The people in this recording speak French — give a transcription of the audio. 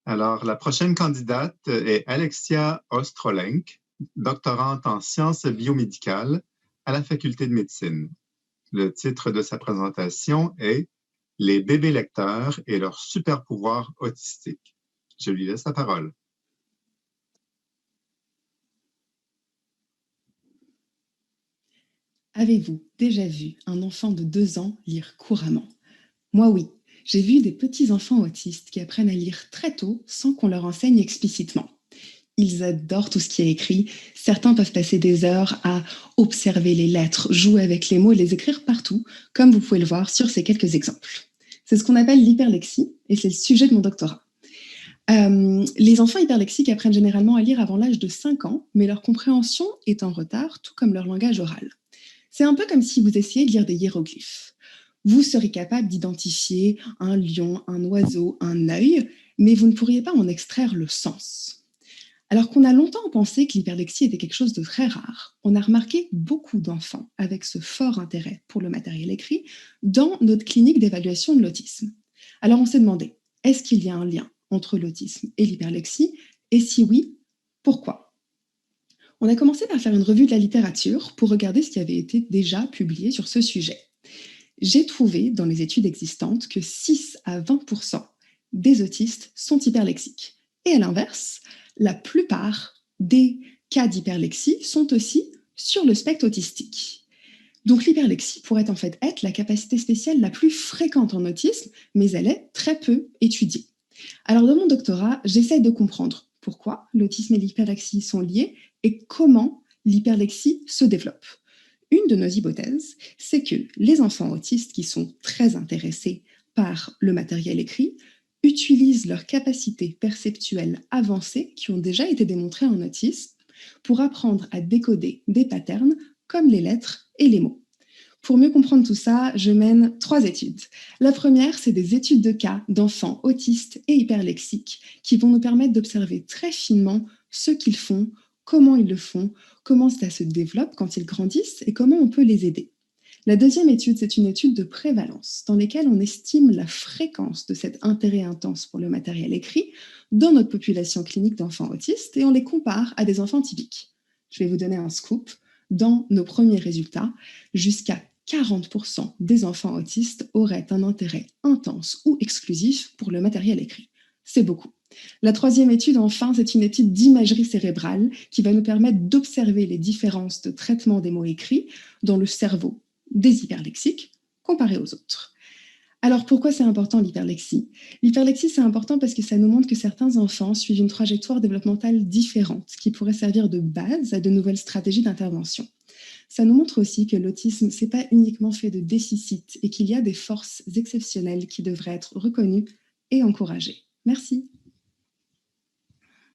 Alors, la prochaine candidate est Alexia Ostrolenk, doctorante en sciences biomédicales à la Faculté de médecine. Le titre de sa présentation est Les bébés lecteurs et leurs super pouvoirs autistiques. Je lui laisse la parole. Avez-vous déjà vu un enfant de 2 ans lire couramment? Moi oui, j'ai vu des petits-enfants autistes qui apprennent à lire très tôt sans qu'on leur enseigne explicitement. Ils adorent tout ce qui est écrit. Certains peuvent passer des heures à observer les lettres, jouer avec les mots et les écrire partout, comme vous pouvez le voir sur ces quelques exemples. C'est ce qu'on appelle l'hyperlexie et c'est le sujet de mon doctorat. Les enfants hyperlexiques apprennent généralement à lire avant l'âge de 5 ans, mais leur compréhension est en retard, tout comme leur langage oral. C'est un peu comme si vous essayez de lire des hiéroglyphes. Vous serez capable d'identifier un lion, un oiseau, un œil, mais vous ne pourriez pas en extraire le sens. Alors qu'on a longtemps pensé que l'hyperlexie était quelque chose de très rare, on a remarqué beaucoup d'enfants avec ce fort intérêt pour le matériel écrit dans notre clinique d'évaluation de l'autisme. Alors on s'est demandé, est-ce qu'il y a un lien entre l'autisme et l'hyperlexie? Et si oui, pourquoi? On a commencé par faire une revue de la littérature pour regarder ce qui avait été déjà publié sur ce sujet. J'ai trouvé dans les études existantes que 6 à 20% des autistes sont hyperlexiques. Et à l'inverse, la plupart des cas d'hyperlexie sont aussi sur le spectre autistique. Donc l'hyperlexie pourrait en fait être la capacité spéciale la plus fréquente en autisme, mais elle est très peu étudiée. Alors dans mon doctorat, j'essaie de comprendre pourquoi l'autisme et l'hyperlexie sont liés et comment l'hyperlexie se développe. Une de nos hypothèses, c'est que les enfants autistes qui sont très intéressés par le matériel écrit utilisent leurs capacités perceptuelles avancées qui ont déjà été démontrées en autisme pour apprendre à décoder des patterns comme les lettres et les mots. Pour mieux comprendre tout ça, je mène 3 études. La première, c'est des études de cas d'enfants autistes et hyperlexiques qui vont nous permettre d'observer très finement ce qu'ils font, comment ils le font, comment ça se développe quand ils grandissent et comment on peut les aider. La deuxième étude, c'est une étude de prévalence dans laquelle on estime la fréquence de cet intérêt intense pour le matériel écrit dans notre population clinique d'enfants autistes et on les compare à des enfants typiques. Je vais vous donner un scoop. Dans nos premiers résultats, jusqu'à 40% des enfants autistes auraient un intérêt intense ou exclusif pour le matériel écrit. C'est beaucoup. La troisième étude, enfin, c'est une étude d'imagerie cérébrale qui va nous permettre d'observer les différences de traitement des mots écrits dans le cerveau des hyperlexiques comparé aux autres. Alors pourquoi c'est important l'hyperlexie? L'hyperlexie, c'est important parce que ça nous montre que certains enfants suivent une trajectoire développementale différente qui pourrait servir de base à de nouvelles stratégies d'intervention. Ça nous montre aussi que l'autisme, c'est pas uniquement fait de déficits et qu'il y a des forces exceptionnelles qui devraient être reconnues et encouragées. Merci.